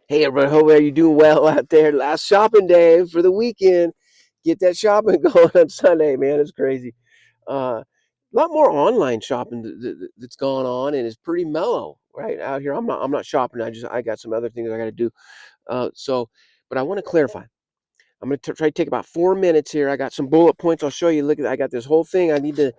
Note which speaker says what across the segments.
Speaker 1: Hey everybody, hope you doing well out there. Last shopping day for the weekend. Get that shopping going on Sunday, man. It's crazy. A lot more online shopping that's going on, and it's pretty mellow right out here. I'm not shopping. I got some other things I got to do. But I want to clarify. I'm going to try to take about 4 minutes here. I got some bullet points. I'll show you. Look at I got this whole thing. I need to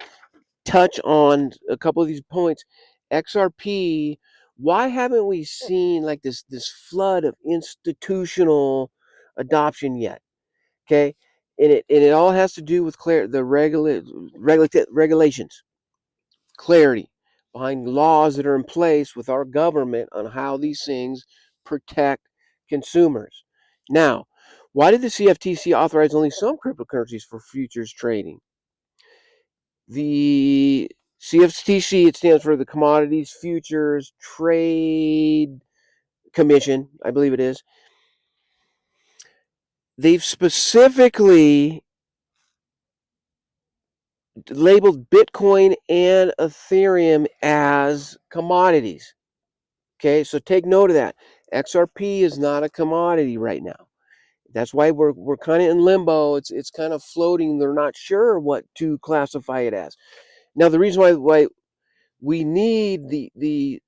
Speaker 1: touch on a couple of these points. XRP, why haven't we seen like this flood of institutional adoption yet? Okay, and it all has to do with regulations, clarity behind laws that are in place with our government on how these things protect consumers. Now, why did the CFTC authorize only some cryptocurrencies for futures trading? The CFTC, it stands for the Commodities Futures Trade Commission, I believe it is. They've specifically labeled Bitcoin and Ethereum as commodities. Okay, so take note of that. XRP is not a commodity right now. That's why we're kind of in limbo. It's kind of floating. They're not sure what to classify it as. Now, the reason why we need the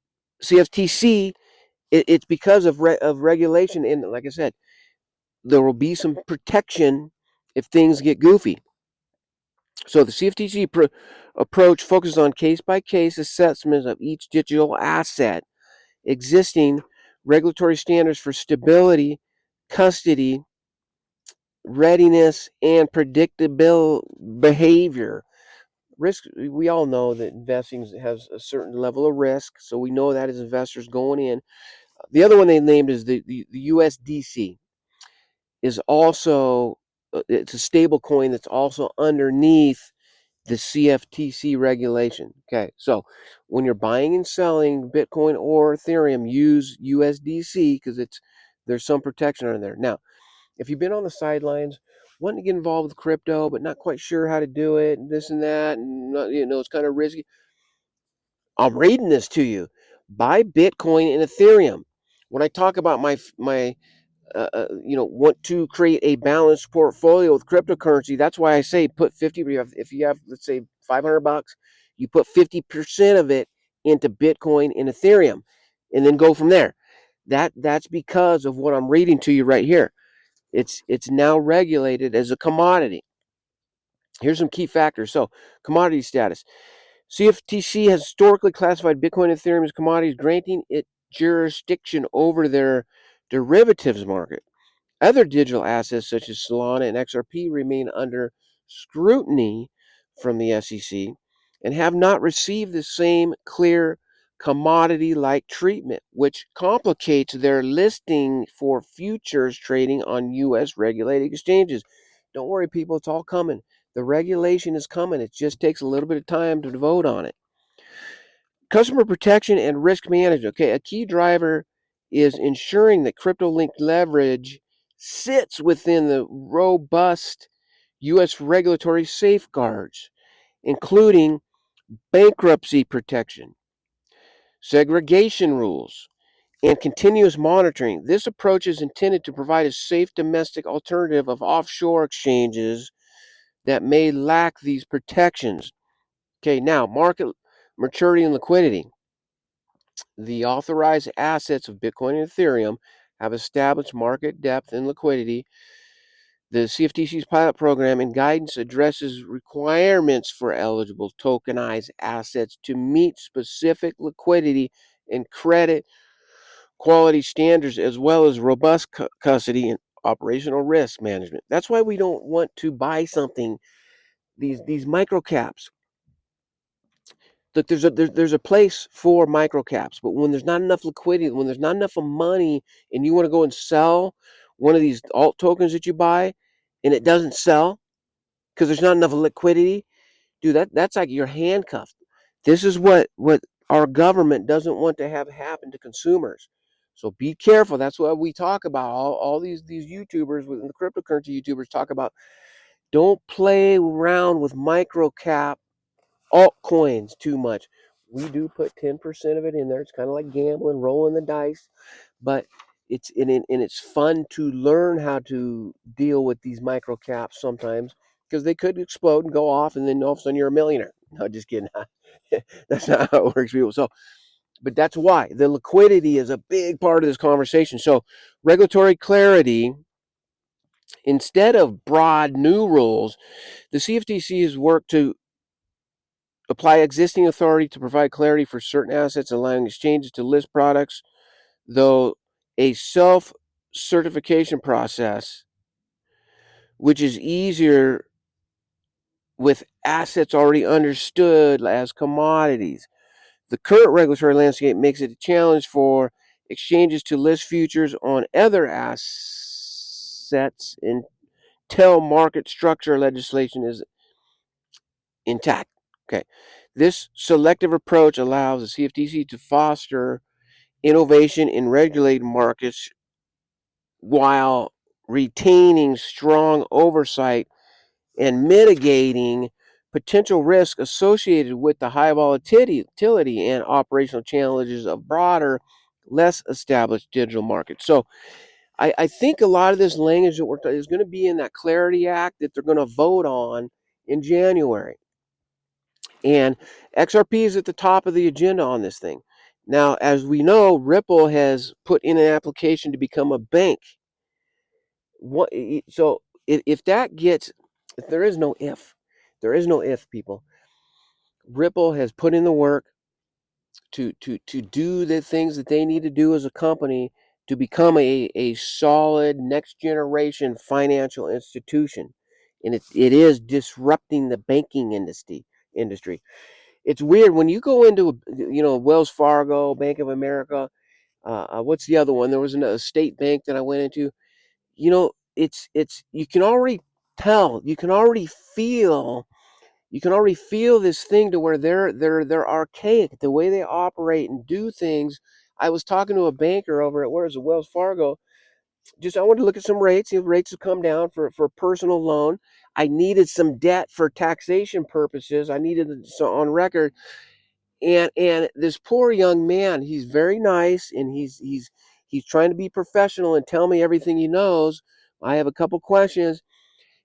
Speaker 1: CFTC, it's because of regulation, and like I said, there will be some protection if things get goofy. So the CFTC approach focuses on case by case assessments of each digital asset, existing regulatory standards for stability, custody, readiness, and predictable behavior. Risk, we all know that investing has a certain level of risk, so we know that as investors going in. The other one they named is the USDC, is also it's a stable coin that's also underneath the CFTC regulation. Okay, so when you're buying and selling Bitcoin or Ethereum, use USDC because there's some protection under there. Now, if you've been on the sidelines, wanting to get involved with crypto but not quite sure how to do it, and this and that, and it's kind of risky, I'm reading this to you. Buy Bitcoin and Ethereum. When I talk about my want to create a balanced portfolio with cryptocurrency, that's why I say put 50. If you have, let's say, $500, you put 50% of it into Bitcoin and Ethereum, and then go from there. That's because of what I'm reading to you right here. It's now regulated as a commodity. Here's some key factors. So, commodity status. CFTC has historically classified Bitcoin and Ethereum as commodities, granting it jurisdiction over their derivatives market. Other digital assets such as Solana and XRP remain under scrutiny from the SEC and have not received the same clear commodity like treatment, which complicates their listing for futures trading on U.S. regulated exchanges. Don't worry, people, it's all coming. The regulation is coming. It just takes a little bit of time to vote on it. Customer protection and risk management. Okay, a key driver is ensuring that crypto linked leverage sits within the robust U.S. regulatory safeguards, including bankruptcy protection, segregation rules, and continuous monitoring. This approach is intended to provide a safe domestic alternative of offshore exchanges that may lack these protections. Okay, now market maturity and liquidity. The authorized assets of Bitcoin and Ethereum have established market depth and liquidity. The CFTC's pilot program and guidance addresses requirements for eligible tokenized assets to meet specific liquidity and credit quality standards, as well as robust custody and operational risk management. That's why we don't want to buy something, these micro caps. Look, there's a place for micro caps, but when there's not enough liquidity, when there's not enough of money, and you want to go and sell one of these alt tokens that you buy, and it doesn't sell because there's not enough liquidity, dude, that's like you're handcuffed. This is what our government doesn't want to have happen to consumers. So be careful. That's what we talk about. All these YouTubers, within the cryptocurrency YouTubers, talk about. Don't play around with micro cap altcoins too much. We do put 10% of it in there. It's kind of like gambling, rolling the dice. But it's fun to learn how to deal with these micro caps sometimes, because they could explode and go off, and then all of a sudden you're a millionaire. No, just kidding. That's not how it works, people. So, but that's why the liquidity is a big part of this conversation. So, regulatory clarity, instead of broad new rules, the CFTC has worked to apply existing authority to provide clarity for certain assets, allowing exchanges to list products, though a self certification process, which is easier with assets already understood as commodities. The current regulatory landscape makes it a challenge for exchanges to list futures on other assets until market structure legislation is intact. Okay. This selective approach allows the CFTC to foster innovation in regulated markets while retaining strong oversight and mitigating potential risk associated with the high volatility and operational challenges of broader, less established digital markets. So I think a lot of this language that is going to be in that Clarity Act that they're going to vote on in January. And XRP is at the top of the agenda on this thing. Now, as we know, Ripple has put in an application to become a bank. So if that gets, if there is no if, there is no if, people. Ripple has put in the work to do the things that they need to do as a company to become a solid next generation financial institution. And it is disrupting the banking industry. It's weird when you go into Wells Fargo, Bank of America. What's the other one? There was a state bank that I went into. It's you can already tell, you can already feel this thing to where they're archaic, the way they operate and do things. I was talking to a banker over at Wells Fargo. Just I wanted to look at some rates. Rates have come down for a personal loan. I needed some debt for taxation purposes. I needed it on record. And this poor young man, he's very nice, and he's trying to be professional and tell me everything he knows. I have a couple questions.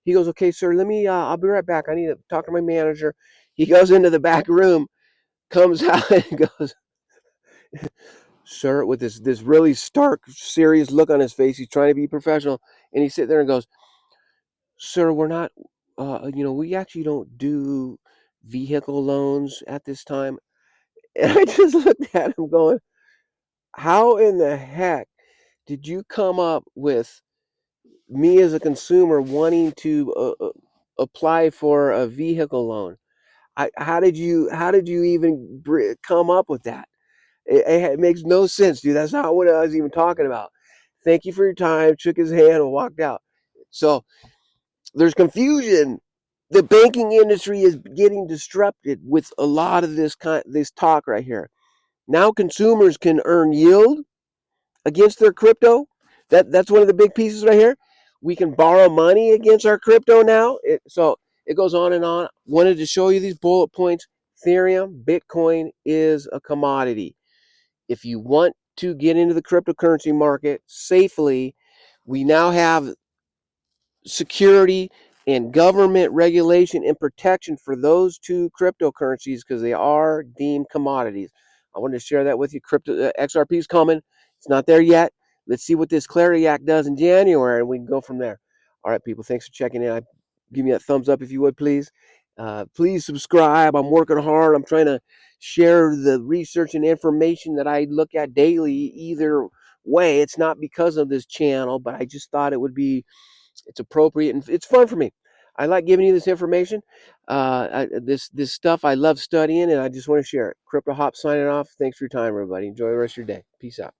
Speaker 1: He goes, "Okay, sir, let me. I'll be right back. I need to talk to my manager." He goes into the back room, comes out, and goes, "Sir," with this really stark, serious look on his face. He's trying to be professional, and he sits there and goes, "Sir, we're not. We actually don't do vehicle loans at this time." And I just looked at him, going, "How in the heck did you come up with me as a consumer wanting to apply for a vehicle loan? How did you even come up with that? It makes no sense, dude. That's not what I was even talking about. Thank you for your time." Shook his hand and walked out. So there's confusion. The banking industry is getting disrupted with a lot of this talk right here. Now consumers can earn yield against their crypto. That's one of the big pieces right here. We can borrow money against our crypto now. So it goes on and on. Wanted to show you these bullet points. Ethereum, Bitcoin is a commodity. If you want to get into the cryptocurrency market safely, we now have security and government regulation and protection for those two cryptocurrencies because they are deemed commodities. I wanted to share that with you. XRP is coming. It's not there yet. Let's see what this Clarity Act does in January, and we can go from there. All right, people. Thanks for checking in. Give me that thumbs up if you would, please. Please subscribe. I'm working hard. I'm trying to share the research and information that I look at daily. Either way, it's not because of this channel, but I just thought it's appropriate and it's fun for me. I like giving you this information. This stuff I love studying, and I just want to share it. Crypto Hop signing off. Thanks for your time, everybody. Enjoy the rest of your day. Peace out.